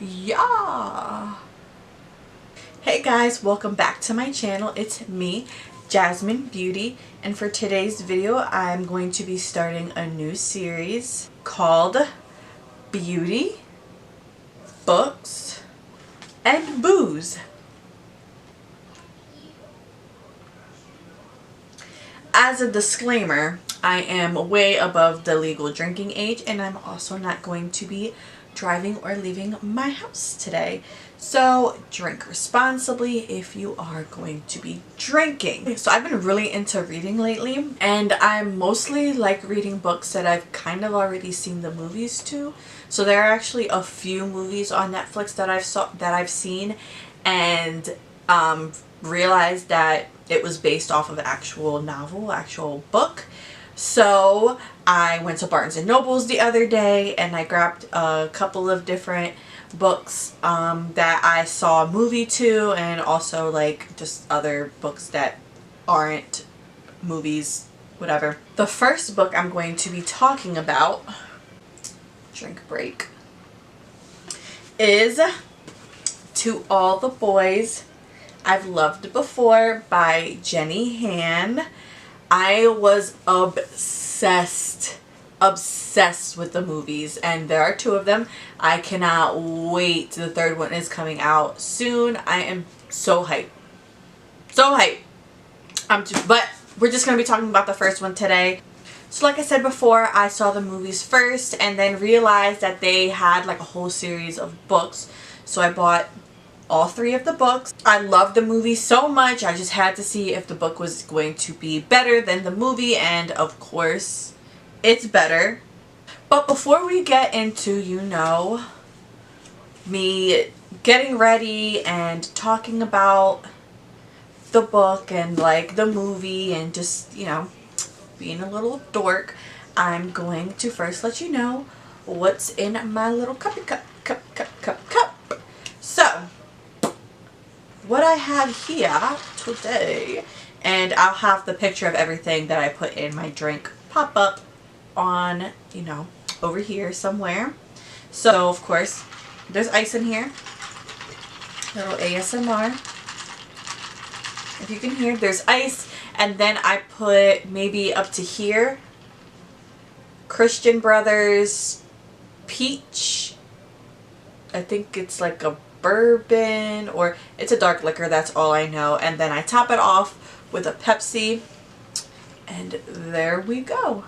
Yeah. Hey guys, welcome back to my channel. It's me, Jasmine Beauty, and for today's video I'm going to be starting a new series called Beauty, Books, and Booze. As a disclaimer, I am way above the legal drinking age and I'm also not going to be driving or leaving my house today. So drink responsibly if you are going to be drinking. So I've been really into reading lately, and I'm mostly like reading books that I've kind of already seen the movies to. So there are actually a few movies on Netflix that I've seen and realized that it was based off of an actual novel, actual book. So I went to Barnes and Noble's the other day and I grabbed a couple of different books that I saw a movie to, and also like just other books that aren't movies, whatever. The first book I'm going to be talking about, drink break, is To All the Boys I've Loved Before by Jenny Han. I was obsessed with the movies, and there are two of them. I cannot wait. The third one is coming out soon. I am so hyped. So hyped. But we're just going to be talking about the first one today. So like I said before, I saw the movies first and then realized that they had like a whole series of books. So I bought all three of the books. I loved the movie so much, I just had to see if the book was going to be better than the movie, and of course it's better. But before we get into, you know, me getting ready and talking about the book and like the movie and just, you know, being a little dork, I'm going to first let you know what's in my little cup. So what I have here today, and I'll have the picture of everything that I put in my drink pop up on, you know, over here somewhere. So of course there's ice in here, little ASMR if you can hear. There's ice, and then I put maybe up to here Christian Brothers peach. I think it's like a bourbon, or it's a dark liquor, that's all I know. And then I top it off with a Pepsi, and there we go.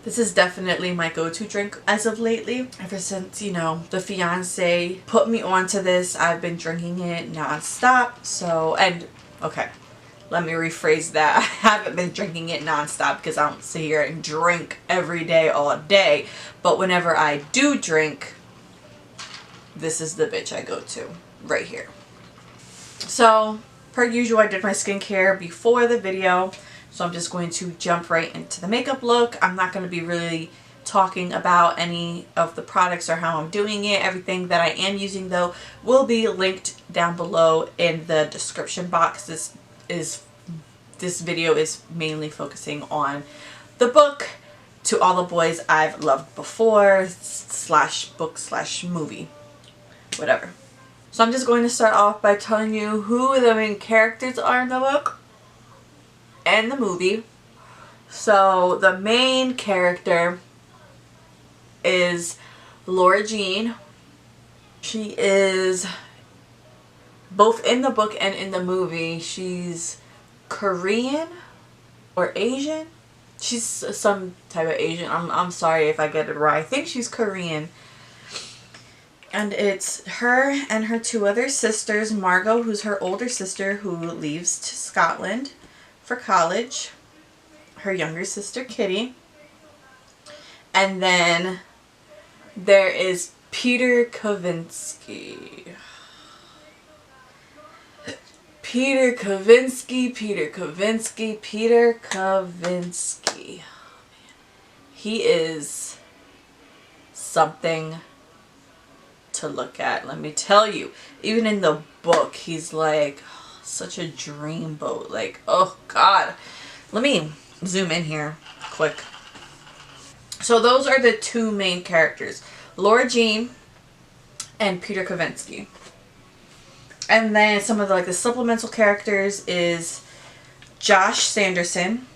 This is definitely my go-to drink as of lately. Ever since, you know, the fiance put me onto this, I've been drinking it non-stop. So, and okay, let me rephrase that. I haven't been drinking it non-stop because I don't sit here and drink every day, all day. But whenever I do drink, this is the bitch I go to right here. So, per usual, I did my skincare before the video. So I'm just going to jump right into the makeup look. I'm not going to be really talking about any of the products or how I'm doing it. Everything that I am using, though, will be linked down below in the description box. This video is mainly focusing on the book To All the Boys I've Loved Before / book / movie, whatever. So I'm just going to start off by telling you who the main characters are in the book and the movie. So the main character is Laura Jean. She is, both in the book and in the movie, she's Korean or Asian. She's some type of Asian. I'm sorry if I get it right. I think she's Korean. And it's her and her two other sisters, Margot, who's her older sister who leaves to Scotland for college, her younger sister Kitty, and then there is Peter Kavinsky. Peter Kavinsky. He is something to look at, let me tell you. Even in the book, he's like such a dreamboat. Like, oh God. Let me zoom in here quick. So those are the two main characters, Laura Jean and Peter Kavinsky. And then some of the, like, the supplemental characters is Josh Sanderson,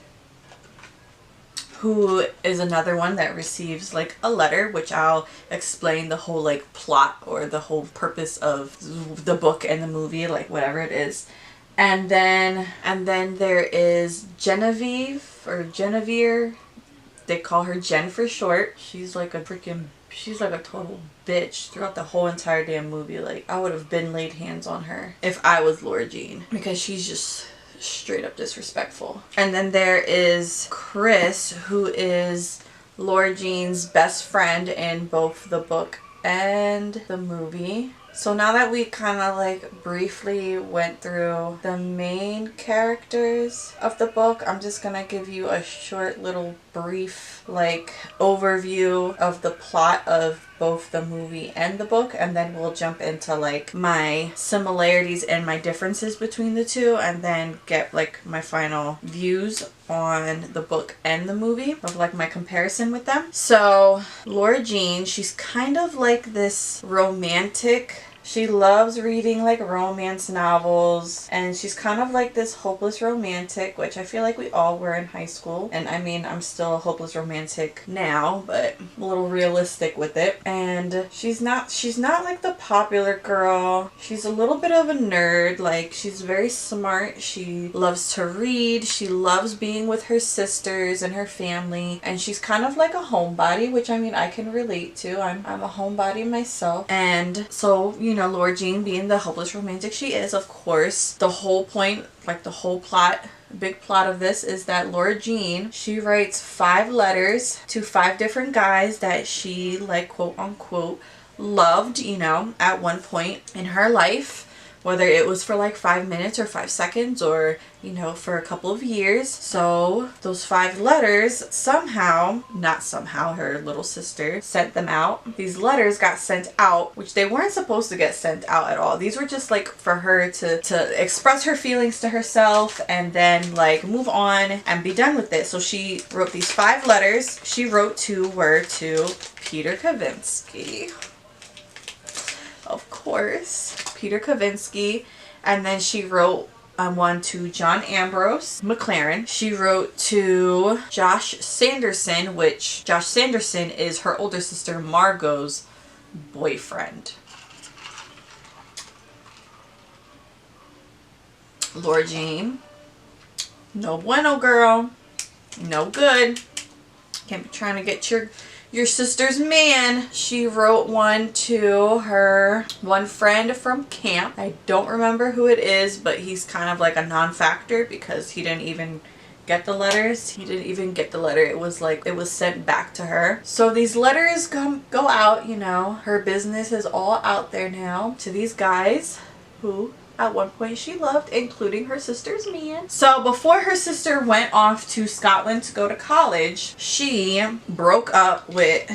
who is another one that receives like a letter, which I'll explain the whole like plot or the whole purpose of the book and the movie, like whatever it is. And then there is Genevieve or Genevieve. They call her Jen for short. She's like a total bitch throughout the whole entire damn movie. Like, I would have been laid hands on her if I was Laura Jean, because she's just straight up disrespectful. And then there is Chris, who is Laura Jean's best friend in both the book and the movie. So now that we kind of like briefly went through the main characters of the book, I'm just gonna give you a short little brief like overview of the plot of both the movie and the book, and then we'll jump into like my similarities and my differences between the two, and then get like my final views on the book and the movie of like my comparison with them. So Laura Jean, she's kind of like this romantic. She loves reading like romance novels, and she's kind of like this hopeless romantic, which I feel like we all were in high school. And I mean, I'm still a hopeless romantic now, but a little realistic with it. And she's not like the popular girl. She's a little bit of a nerd. Like, she's very smart. She loves to read. She loves being with her sisters and her family. And she's kind of like a homebody, which I mean, I can relate to. I'm a homebody myself. And so, you know, Laura Jean being the hopeless romantic she is, of course, the whole point, like the whole plot, big plot of this is that Laura Jean, she writes 5 letters to 5 different guys that she, like, quote unquote loved, you know, at one point in her life, whether it was for like 5 minutes or 5 seconds or, you know, for a couple of years. So those 5 letters not somehow, her little sister sent them out. These letters got sent out, which they weren't supposed to get sent out at all. These were just like for her to express her feelings to herself and then like move on and be done with it. So she wrote these 5 letters. She wrote 2 were to Peter Kavinsky, of course, Peter Kavinsky, and then she wrote one to John Ambrose McLaren. She wrote to Josh Sanderson, which Josh Sanderson is her older sister Margot's boyfriend. Laura Jean, no bueno, girl, no good. Can't be trying to get your sister's man. She wrote one to her one friend from camp. I don't remember who it is, but he's kind of like a non-factor because he didn't even get the letters. He didn't even get the letter. It was like, it was sent back to her. So these letters go out, you know. Her business is all out there now to these guys who at one point she loved, including her sister's man. So before her sister went off to Scotland to go to college, she broke up with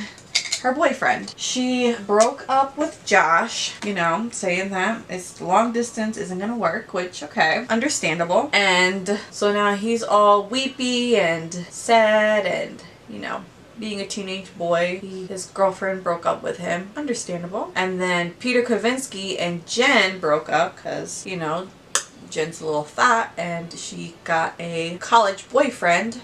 her boyfriend. She broke up with Josh, you know, saying that it's long distance isn't gonna work, which, okay, understandable. And so now he's all weepy and sad and, you know, being a teenage boy, his girlfriend broke up with him. Understandable. And then Peter Kavinsky and Jen broke up because, you know, Jen's a little fat and she got a college boyfriend.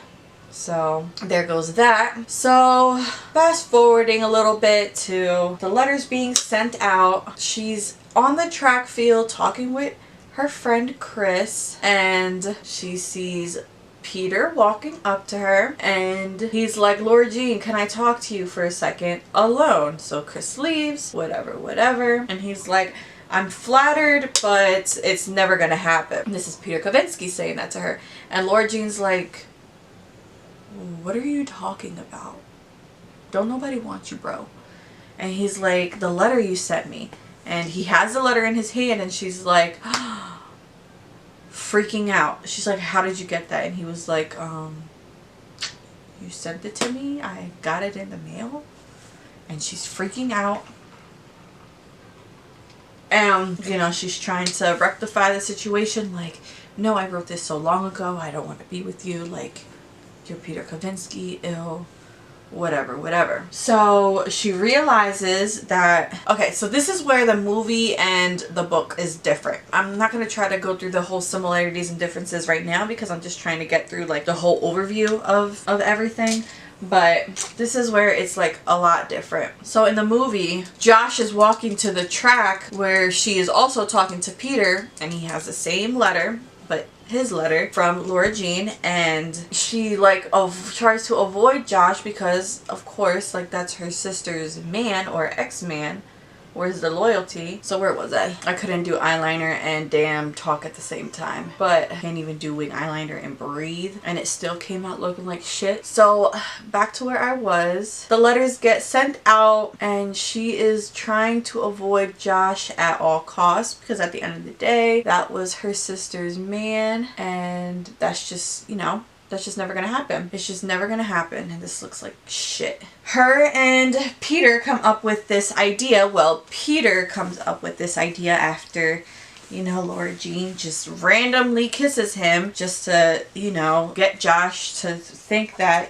So there goes that. So fast forwarding a little bit to the letters being sent out. She's on the track field talking with her friend Chris, and she sees Peter walking up to her, and he's like, Laura Jean, can I talk to you for a second alone? So Chris leaves, whatever, and he's like, I'm flattered, but it's never gonna happen. This is Peter Kavinsky saying that to her, and Laura Jean's like, what are you talking about? Don't nobody want you, bro. And he's like, the letter you sent me. And he has the letter in his hand, and she's like, freaking out. She's like, how did you get that? And he was like, you sent it to me, I got it in the mail. And she's freaking out, and you know, she's trying to rectify the situation, like, no, I wrote this so long ago, I don't want to be with you, like, you're Peter Kavinsky, ill, whatever. So she realizes that, okay, so this is where the movie and the book is different. I'm not going to try to go through the whole similarities and differences right now because I'm just trying to get through like the whole overview of everything. But this is where it's like a lot different. So in the movie, Josh is walking to the track where she is also talking to Peter, and he has the same letter, but his letter from Laura Jean, and she like tries to avoid Josh because of course like that's her sister's man or ex-man. Where's the loyalty? So where was I? I couldn't do eyeliner and damn talk at the same time. But I can't even do wing eyeliner and breathe. And it still came out looking like shit. So back to where I was. The letters get sent out and she is trying to avoid Josh at all costs. Because at the end of the day, that was her sister's man. And that's just, you know, that's just never gonna happen. It's just never gonna happen. And this looks like shit. Her and Peter come up with this idea. Well, Peter comes up with this idea after, you know, Laura Jean just randomly kisses him just to, you know, get Josh to think that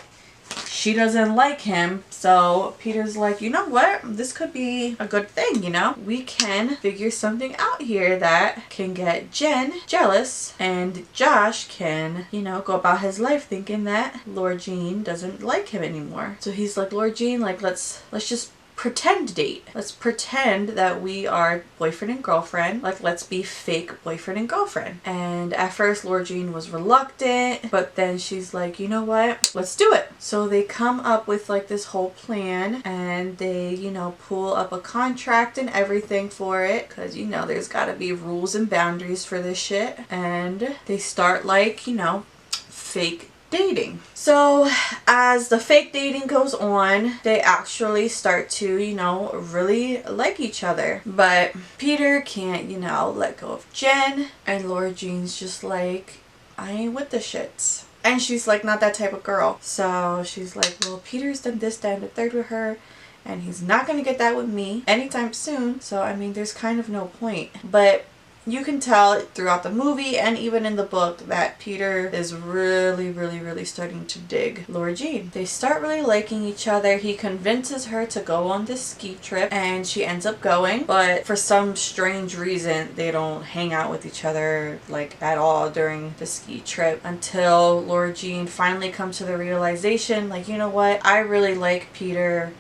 she doesn't like him. So Peter's like, you know what? This could be a good thing, you know? We can figure something out here that can get Jen jealous and Josh can, you know, go about his life thinking that Laura Jean doesn't like him anymore. So he's like, Laura Jean, like, let's just pretend date. Let's pretend that we are boyfriend and girlfriend. Like, let's be fake boyfriend and girlfriend. And at first Laura Jean was reluctant, but then she's like, you know what? Let's do it. So they come up with like this whole plan and they, you know, pull up a contract and everything for it. Cause you know, there's gotta be rules and boundaries for this shit. And they start like, you know, fake dating. So as the fake dating goes on, they actually start to, you know, really like each other. But Peter can't, you know, let go of Jen, and Laura Jean's just like, I ain't with the shits. And she's like not that type of girl. So she's like, well, Peter's done this, that, and the third with her, and he's not gonna get that with me anytime soon. So I mean, there's kind of no point. But you can tell throughout the movie and even in the book that Peter is really starting to dig Laura Jean. They start really liking each other. He convinces her to go on this ski trip and she ends up going, but for some strange reason they don't hang out with each other like at all during the ski trip until Laura Jean finally comes to the realization, like, you know what, I really like Peter.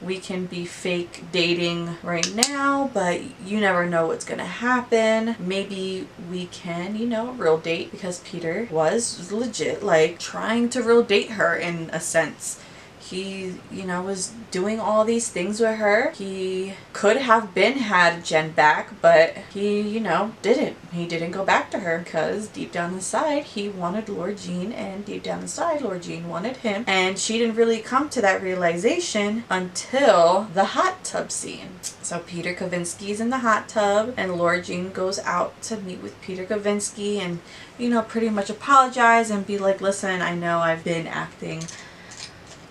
We can be fake dating right now, but you never know what's gonna happen. Maybe we can, you know, real date, because Peter was legit like trying to real date her in a sense. He, you know, was doing all these things with her. He could have had Jen back, but he, you know, didn't. He didn't go back to her because deep down inside he wanted Laura Jean, and deep down inside Laura Jean wanted him. And she didn't really come to that realization until the hot tub scene. So Peter Kavinsky's in the hot tub and Laura Jean goes out to meet with Peter Kavinsky and, you know, pretty much apologize and be like, listen, I know I've been acting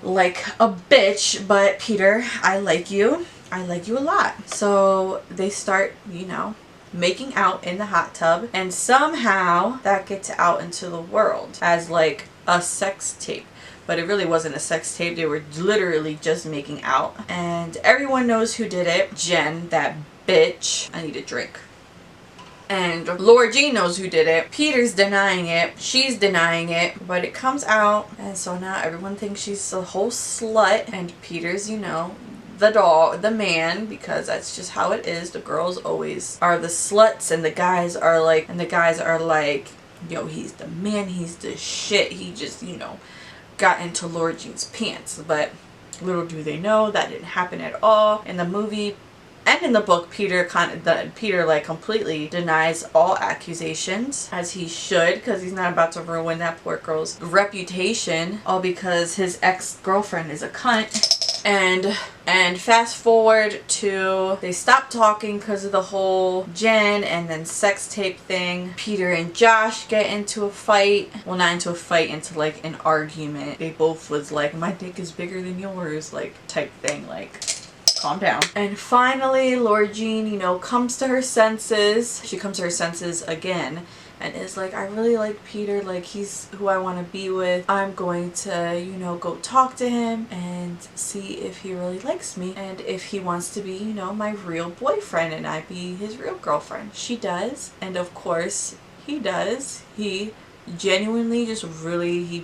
like a bitch, but Peter, I like you. I like you a lot. So they start, you know, making out in the hot tub, and somehow that gets out into the world as like a sex tape. But it really wasn't a sex tape. They were literally just making out. And everyone knows who did it. Jen, that bitch. I need a drink. And Laura Jean knows who did it. Peter's denying it. She's denying it. But it comes out. And so now everyone thinks she's a whole slut. And Peter's, you know, the dog, the man, because that's just how it is. The girls always are the sluts and the guys are like, yo, he's the man, he's the shit. He just, you know, got into Laura Jean's pants. But little do they know that didn't happen at all. In the movie and in the book, Peter like completely denies all accusations, as he should, because he's not about to ruin that poor girl's reputation, all because his ex-girlfriend is a cunt. And fast forward to, they stop talking because of the whole Jen and then sex tape thing. Peter and Josh get into a fight. Well, not into a fight, into like an argument. They both was like, my dick is bigger than yours, like type thing, like calm down. And finally Laura Jean, you know, comes to her senses. She comes to her senses again and is like, I really like Peter, like he's who I want to be with. I'm going to, you know, go talk to him and see if he really likes me and if he wants to be, you know, my real boyfriend and I be his real girlfriend. She does, and of course he does. He genuinely just really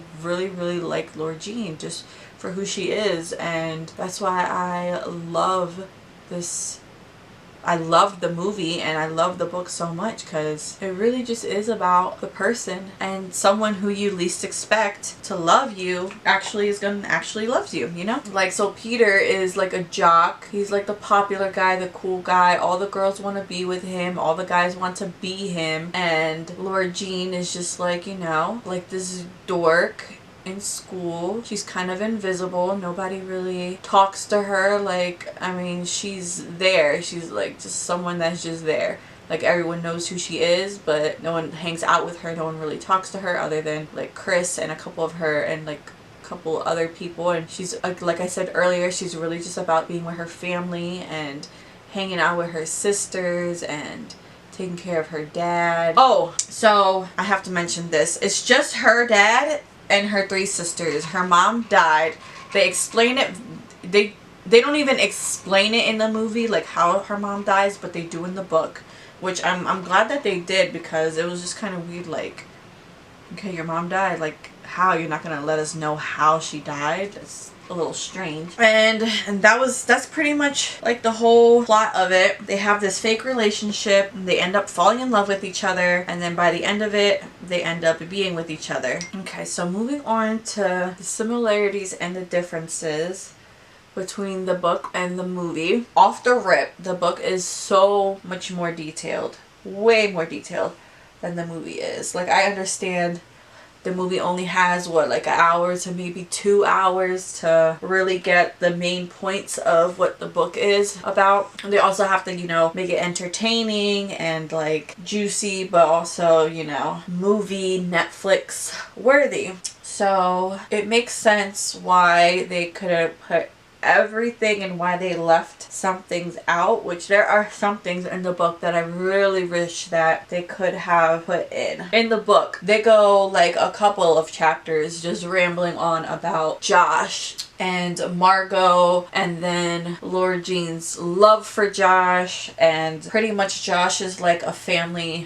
liked Laura Jean just for who she is, and that's why I love this. I love the movie and I love the book so much, because it really just is about the person, and someone who you least expect to love you actually loves you, you know? Like, so Peter is like a jock. He's like the popular guy, the cool guy. All the girls want to be with him. All the guys want to be him. And Laura Jean is just like, you know, like this dork in school. She's kind of invisible. Nobody really talks to her. Like, I mean, she's there. She's like just someone that's just there. Like, everyone knows who she is, but no one hangs out with her. No one really talks to her other than like Chris and a couple of her and like a couple other people. And she's like I said earlier, she's really just about being with her family and hanging out with her sisters and taking care of her dad. Oh, so I have to mention this. It's just her dad and her 3 sisters. Her mom died. They explain it. They don't even explain it in the movie, like how her mom dies, but they do in the book, which I'm glad that they did, because it was just kind of weird. Like, okay, your mom died. Like, how? You're not gonna let us know how she died? It's a little strange. And that's pretty much like the whole plot of it. They have this fake relationship, they end up falling in love with each other, and then by the end of it they end up being with each other. Okay, so moving on to the similarities and the differences between the book and the movie. Off the rip, the book is so much more detailed, way more detailed than the movie is. Like, I understand the movie only has what, like an hour to maybe 2 hours to really get the main points of what the book is about. And they also have to, you know, make it entertaining and like juicy, but also, you know, movie Netflix worthy. So it makes sense why they could have put everything and why they left some things out, which there are some things in the book that I really wish that they could have put in. In the book, they go like a couple of chapters just rambling on about Josh and Margot, and then Laura Jean's love for Josh, and pretty much Josh is like a family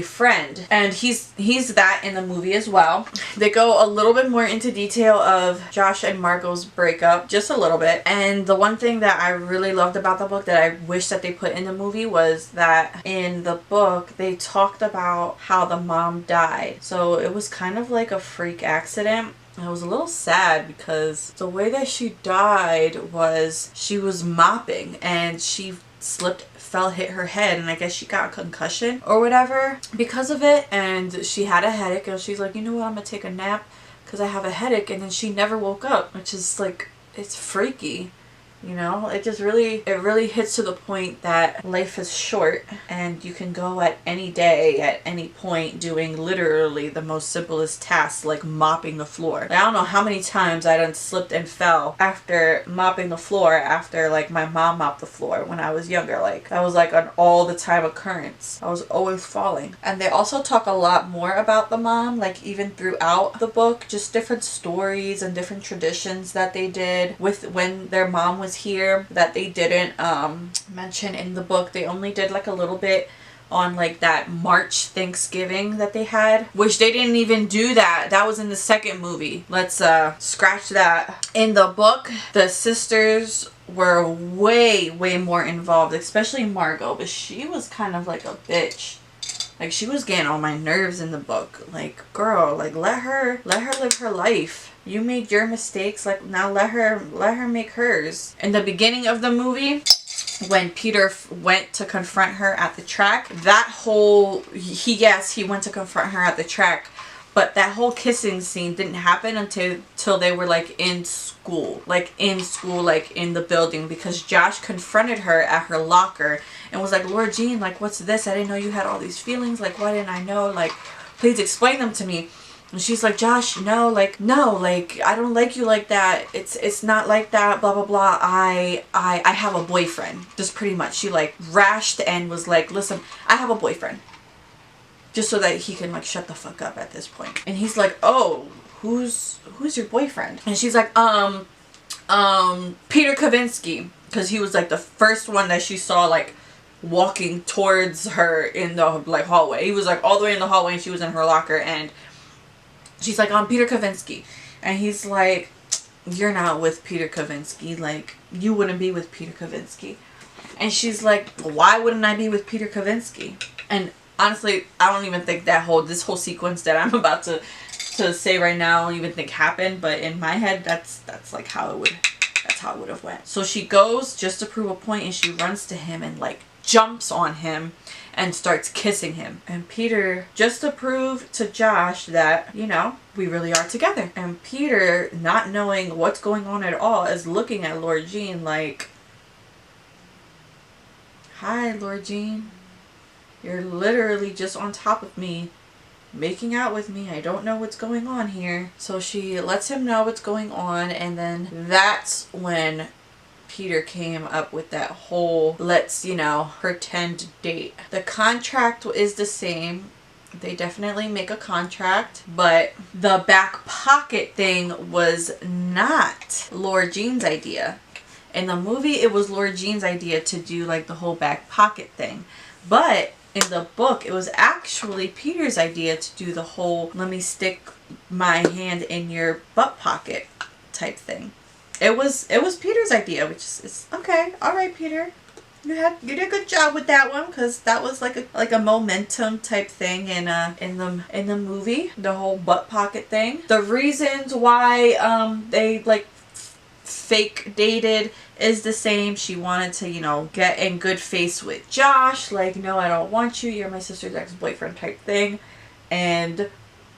friend, and he's that in the movie as well. They go a little bit more into detail of Josh and Margot's breakup, just a little bit. And the one thing that I really loved about the book that I wish that they put in the movie was that in the book they talked about how the mom died. So it was kind of like a freak accident. I was a little sad because the way that she died was she was mopping and she slipped, fell, hit her head, and I guess she got a concussion or whatever because of it, and she had a headache, and she's like, you know what, I'm gonna take a nap because I have a headache, and then she never woke up, which is like, it's freaky. You know, it really hits to the point that life is short and you can go at any day, at any point, doing literally the most simplest tasks like mopping the floor. Like, I don't know how many times I done slipped and fell after mopping the floor, after like my mom mopped the floor when I was younger. Like, that was like an all the time occurrence. I was always falling. And they also talk a lot more about the mom, like even throughout the book, just different stories and different traditions that they did with when their mom was here that they didn't mention in the book. They only did like a little bit on like that March Thanksgiving that they had, which they didn't even do that. That was in the second movie. Let's scratch that. In the book, the sisters were way more involved, especially Margot, but she was kind of like a bitch. Like, she was getting on my nerves in the book. Like, girl, like let her live her life. You made your mistakes, like now let her make hers. In the beginning of the movie, when Peter went to confront her at the track, that whole he went to confront her at the track, but that whole kissing scene didn't happen until they were like in school, like in the building, because Josh confronted her at her locker and was like, Laura Jean, like, what's this? I didn't know you had all these feelings. Like, why didn't I know? Like, please explain them to me. And she's like, Josh, no, I don't like you like that. It's not like that, blah, blah, blah. I have a boyfriend. Just pretty much. She like rashed and was like, listen, I have a boyfriend. just so that he can like shut the fuck up at this point. And he's like, oh, who's your boyfriend? And she's like, Peter Kavinsky, because he was like the first one that she saw like walking towards her in the like hallway. He was like all the way in the hallway and she was in her locker, and she's like, Peter Kavinsky. And he's like, you're not with Peter Kavinsky, like you wouldn't be with Peter Kavinsky. And she's like, why wouldn't I be with Peter Kavinsky? And honestly, I don't even think this whole sequence that I'm about to say right now, I don't even think happened, but in my head that's like how it would have went. So she goes just to prove a point, and she runs to him and like jumps on him and starts kissing him. And Peter, just to prove to Josh that, you know, we really are together. And Peter, not knowing what's going on at all, is looking at Laura Jean like, hi, Laura Jean. You're literally just on top of me, making out with me. I don't know what's going on here. So she lets him know what's going on, and then that's when Peter came up with that whole let's, you know, pretend date. The contract is the same. They definitely make a contract, but the back pocket thing was not Laura Jean's idea. In the movie, it was Laura Jean's idea to do like the whole back pocket thing. But in the book, it was actually Peter's idea to do the whole let me stick my hand in your butt pocket type thing. It was Peter's idea, which is okay. All right, Peter. You did a good job with that one, because that was like a momentum type thing in the movie, the whole butt pocket thing. The reasons why they like fake dated is the same. She wanted to, you know, get in good face with Josh, like, no, I don't want you, you're my sister's ex-boyfriend type thing. And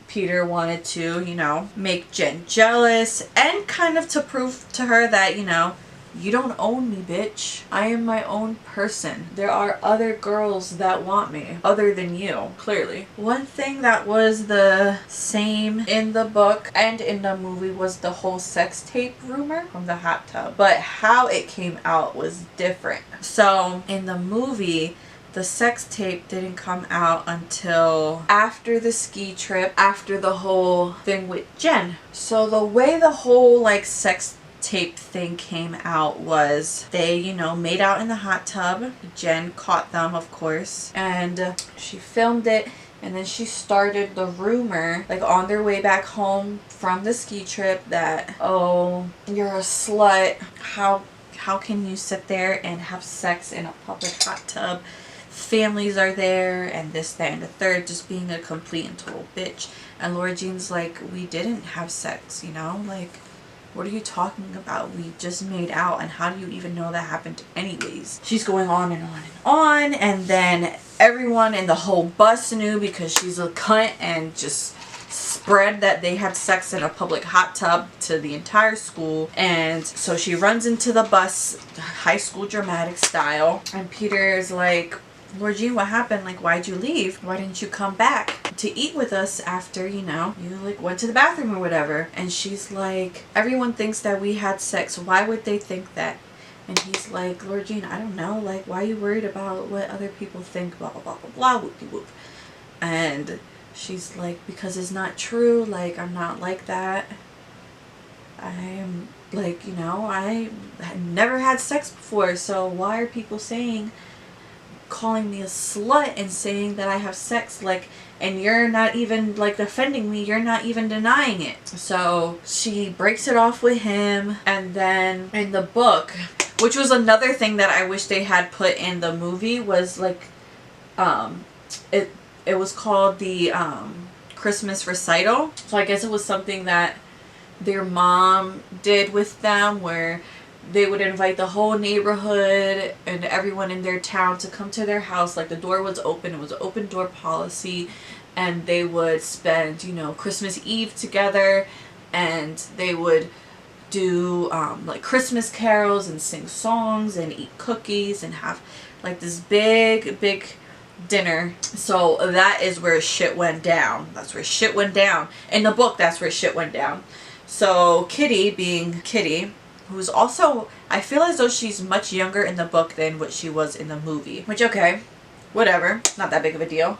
Peter wanted to, you know, make Jen jealous and kind of to prove to her that, you know, you don't own me, bitch. I am my own person. There are other girls that want me other than you, clearly. One thing that was the same in the book and in the movie was the whole sex tape rumor from the hot tub. But how it came out was different. So in the movie, the sex tape didn't come out until after the ski trip, after the whole thing with Jen. So the way the whole like sex tape thing came out was they, you know, made out in the hot tub. Jen caught them, of course, and she filmed it. And then she started the rumor, like on their way back home from the ski trip, that, oh, you're a slut. How can you sit there and have sex in a public hot tub? Families are there, and this, that, and the third, just being a complete and total bitch. And Laura Jean's like, we didn't have sex, you know? Like, what are you talking about? We just made out, and how do you even know that happened anyways? She's going on and on and on, and then everyone in the whole bus knew because she's a cunt, and just spread that they had sex in a public hot tub to the entire school. And so she runs into the bus, High School Dramatic style, and Peter is like, Laura Jean, what happened? Like, why'd you leave? Why didn't you come back to eat with us after, you know, you like went to the bathroom or whatever? And she's like, everyone thinks that we had sex. Why would they think that? And he's like, Laura Jean, I don't know. Like, why are you worried about what other people think? Blah, blah, blah, blah, blah, whoopty whoop. And she's like, because it's not true. Like, I'm not like that. I am like, you know, I never had sex before. So why are people calling me a slut and saying that I have sex, like, and you're not even like defending me, you're not even denying it? So she breaks it off with him. And then in the book, which was another thing that I wish they had put in the movie, was like it was called the Christmas recital. So I guess it was something that their mom did with them, where they would invite the whole neighborhood and everyone in their town to come to their house. Like, the door was open. It was an open door policy. And they would spend, you know, Christmas Eve together. And they would do like Christmas carols and sing songs and eat cookies and have like this big dinner. So that is where shit went down. That's where shit went down. In the book, that's where shit went down. So Kitty, being Kitty, who's also, I feel as though she's much younger in the book than what she was in the movie. Which, okay, whatever. Not that big of a deal.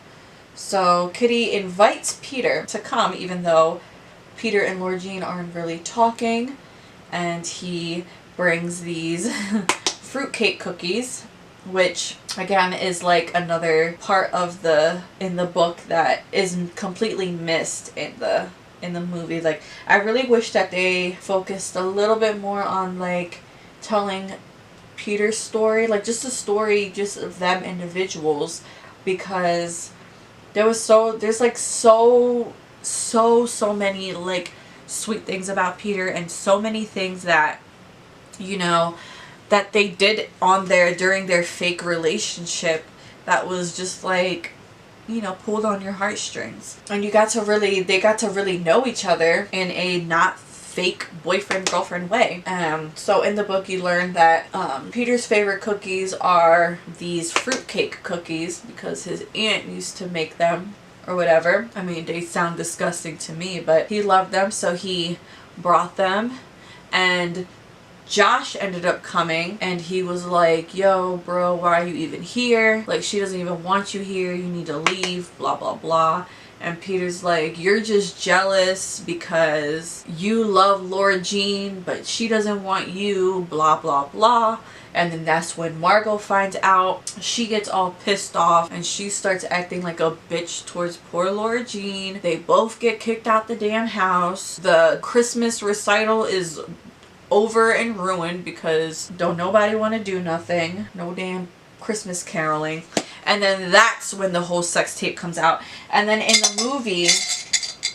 So Kitty invites Peter to come, even though Peter and Lord Jean aren't really talking, and he brings these fruitcake cookies, which again is like another part of in the book that is completely missed in the movie. Like, I really wish that they focused a little bit more on like telling Peter's story, like just a story just of them individuals, because there's like so many like sweet things about Peter, and so many things that, you know, that they did during their fake relationship that was just like, you know, pulled on your heartstrings. And they got to really know each other in a not fake boyfriend girlfriend way. So in the book you learn that Peter's favorite cookies are these fruitcake cookies because his aunt used to make them or whatever. I mean, they sound disgusting to me, but he loved them, so he brought them. And Josh ended up coming, and he was like, yo bro, why are you even here? Like, she doesn't even want you here, you need to leave, blah blah blah. And Peter's like, you're just jealous because you love Laura Jean but she doesn't want you, blah blah blah. And then that's when Margot finds out. She gets all pissed off and she starts acting like a bitch towards poor Laura Jean. They both get kicked out the damn house. The Christmas recital is over and ruined because don't nobody want to do nothing. No damn Christmas caroling. And then that's when the whole sex tape comes out. And then in the movie,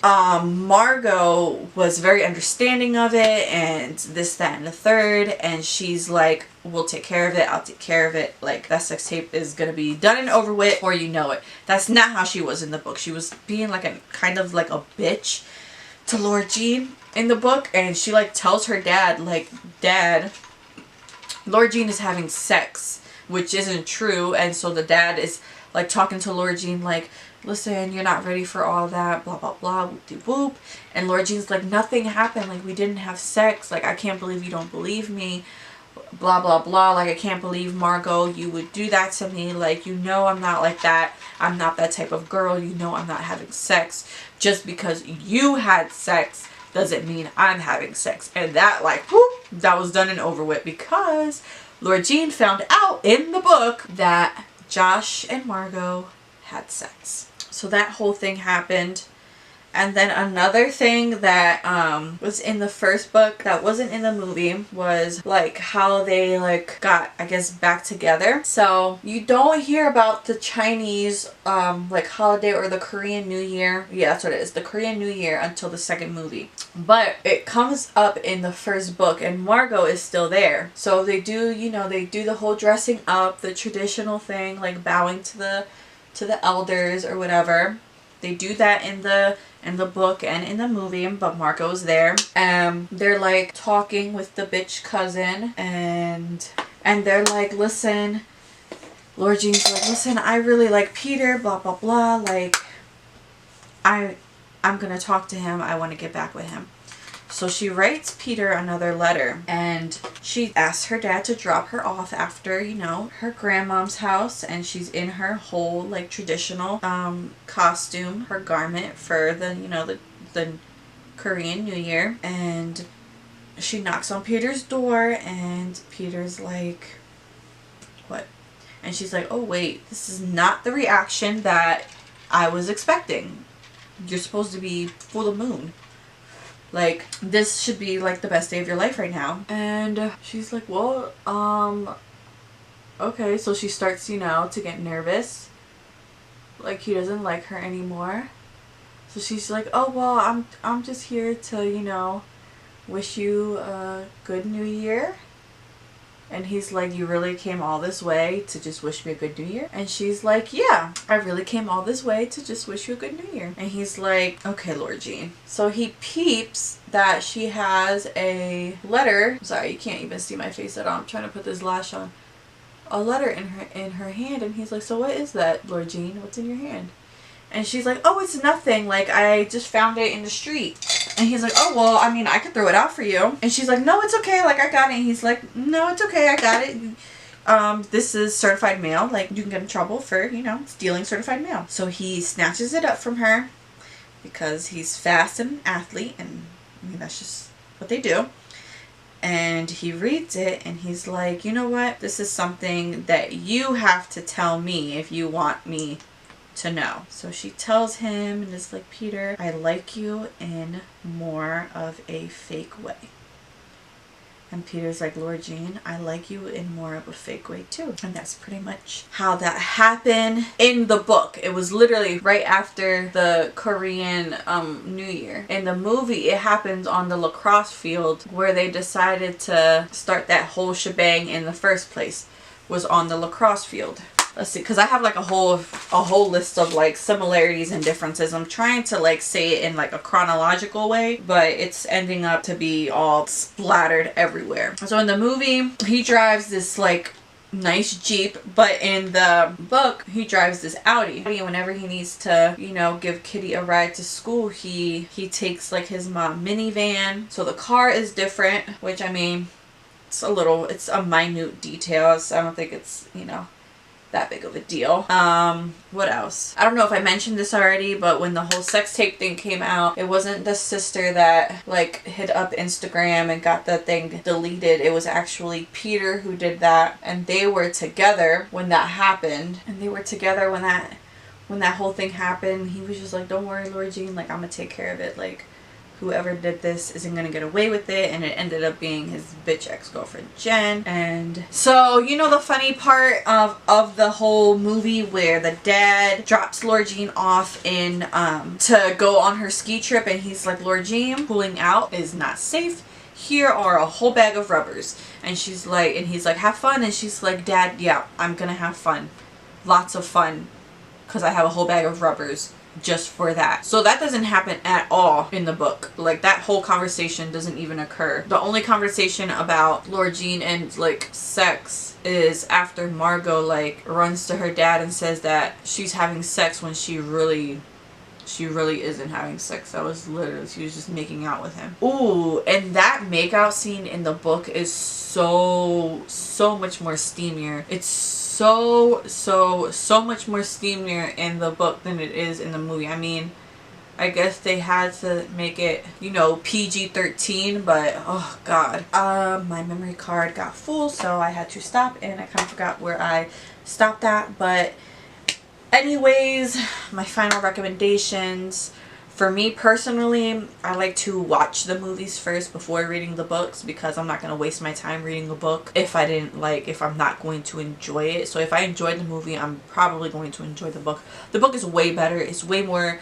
Margot was very understanding of it and this, that, and the third. And she's like, we'll take care of it. I'll take care of it. Like, that sex tape is going to be done and over with before you know it. That's not how she was in the book. She was being like a kind of like a bitch to Lord Jean in the book. And she like tells her dad, like, Dad, Lord Jean is having sex, which isn't true. And so the dad is like talking to Lord Jean like, listen, you're not ready for all that, blah blah blah, whoop-de-whoop. And Lord Jean's like, nothing happened, like we didn't have sex, like I can't believe you don't believe me, blah blah blah, like I can't believe Margot you would do that to me, like, you know I'm not like that, I'm not that type of girl, you know I'm not having sex. Just because you had sex doesn't mean I'm having sex. And that, like, whoop, that was done and over with, because Lord Jean found out in the book that Josh and Margot had sex. So that whole thing happened. And then another thing that was in the first book that wasn't in the movie was like how they like got, I guess, back together. So you don't hear about the Chinese like holiday or the Korean New Year. Yeah, that's what it is. The Korean New Year until the second movie. But it comes up in the first book and Margot is still there. So they do, you know, they do the whole dressing up, the traditional thing, like bowing to the elders or whatever. They do that in the book and in the movie, but Margot's there. They're like talking with the bitch cousin, and they're like, listen, Lord Jean's like, listen, I really like Peter, blah blah blah, like I'm gonna talk to him, I want to get back with him. So she writes Peter another letter, and she asks her dad to drop her off after, you know, her grandmom's house, and she's in her whole like traditional costume, her garment for the, you know, the Korean New Year. And she knocks on Peter's door, and Peter's like, what? And she's like, oh wait, this is not the reaction that I was expecting. You're supposed to be full of moon. Like, this should be like the best day of your life right now. And she's like, well, okay. So she starts, you know, to get nervous. Like, he doesn't like her anymore. So she's like, oh, well, I'm just here to, you know, wish you a good new year. And he's like, you really came all this way to just wish me a good new year? And she's like, yeah, I really came all this way to just wish you a good new year. And he's like, okay, Lord Jean. So he peeps that she has a letter. Sorry, you can't even see my face at all. I'm trying to put this lash on. A letter in her hand. And he's like, so what is that, Lord Jean? What's in your hand? And she's like, oh, it's nothing. Like, I just found it in the street. And he's like, oh, well, I mean, I could throw it out for you. And she's like, no, it's okay. Like, I got it. And he's like, no, it's okay. I got it. this is certified mail. Like, you can get in trouble for, you know, stealing certified mail. So he snatches it up from her because he's fast and an athlete, and I mean, that's just what they do. And he reads it and he's like, you know what? This is something that you have to tell me if you want me to know. So she tells him and is like, Peter, I like you in more of a fake way. And Peter's like, Laura Jean, I like you in more of a fake way too. And that's pretty much how that happened in the book. It was literally right after the Korean New Year. In the movie, it happens on the lacrosse field where they decided to start that whole shebang in the first place, was on the lacrosse field. Let's see, because I have like a whole list of like similarities and differences. I'm trying to like say it in like a chronological way, but it's ending up to be all splattered everywhere. So in the movie, he drives this like nice Jeep, but in the book, he drives this Audi. Whenever he needs to, you know, give Kitty a ride to school, he takes like his mom minivan. So the car is different, which I mean, it's a minute detail, so I don't think it's, you know, that big of a deal. What else? I don't know if I mentioned this already, but when the whole sex tape thing came out, it wasn't the sister that like hit up Instagram and got the thing deleted. It was actually Peter who did that, and they were together when that happened. And they were together when that whole thing happened. He was just like, don't worry, Laura Jean, like, I'm gonna take care of it. Like, whoever did this isn't gonna get away with it. And it ended up being his bitch ex-girlfriend Jen. And so, you know, the funny part of the whole movie where the dad drops Laura Jean off in to go on her ski trip, and he's like, Laura Jean, pulling out is not safe. Here are a whole bag of rubbers. And she's like, and he's like, have fun. And she's like, Dad, yeah, I'm gonna have fun, lots of fun, because I have a whole bag of rubbers just for that. So that doesn't happen at all in the book. Like, that whole conversation doesn't even occur. The only conversation about Laura Jean and like sex is after Margot like runs to her dad and says that she's having sex when she really isn't having sex. That was literally, she was just making out with him. Ooh, and that makeout scene in the book is so much more steamier. It's so much more steamier in the book than it is in the movie. I mean, I guess they had to make it, you know, PG-13, but oh god. My memory card got full, so I had to stop, and I kind of forgot where I stopped at. But anyways, my final recommendations. For me personally, I like to watch the movies first before reading the books, because I'm not going to waste my time reading a book if I'm not going to enjoy it. So if I enjoy the movie, I'm probably going to enjoy the book. The book is way better. It's way more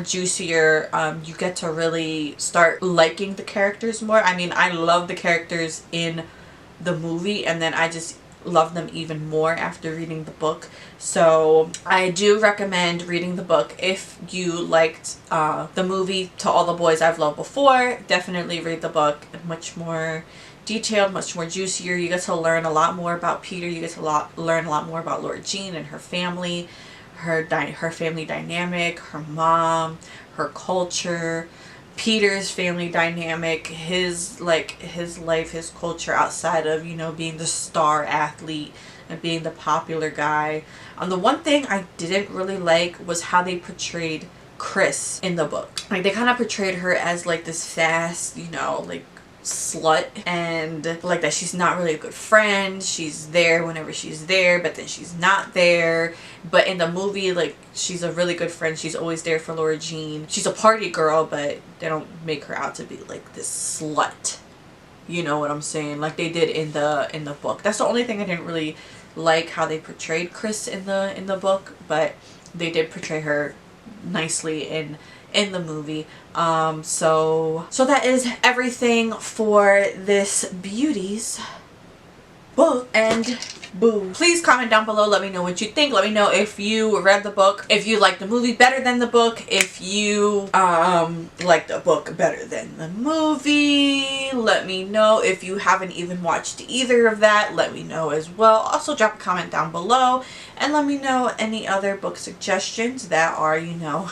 juicier. You get to really start liking the characters more. I mean, I love the characters in the movie, and then I just love them even more after reading the book. So I do recommend reading the book. If you liked the movie To All the Boys I've Loved Before, definitely read the book. Much more detailed, much more juicier. You get to learn a lot more about Peter. You get to learn a lot more about Laura Jean and her family, her family dynamic, her mom, her culture, Peter's family dynamic, his life, his culture outside of, you know, being the star athlete and being the popular guy. The one thing I didn't really like was how they portrayed Chris in the book. Like, they kind of portrayed her as like this fast, you know, like slut, and like that she's not really a good friend. She's there whenever she's there, but then she's not there. But in the movie, like, she's a really good friend. She's always there for Laura Jean. She's a party girl, but they don't make her out to be like this slut. You know what I'm saying? Like they did in the book. That's the only thing I didn't really like, how they portrayed Chris in the book, but they did portray her nicely in the movie. So that is everything for this beauties book. And boom, please comment down below, let me know what you think. Let me know if you read the book, if you like the movie better than the book, if you like the book better than the movie. Let me know if you haven't even watched either of that. Let me know as well. Also drop a comment down below and let me know any other book suggestions that are, you know,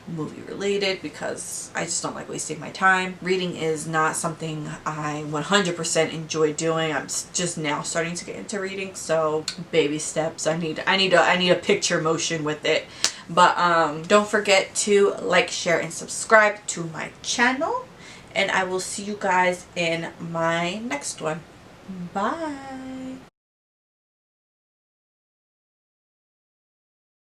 movie related because I just don't like wasting my time. Reading is not something I 100% enjoy doing. I'm just now starting to get into reading, so baby steps. I need a picture motion with it. But don't forget to like, share, and subscribe to my channel, and I will see you guys in my next one. Bye.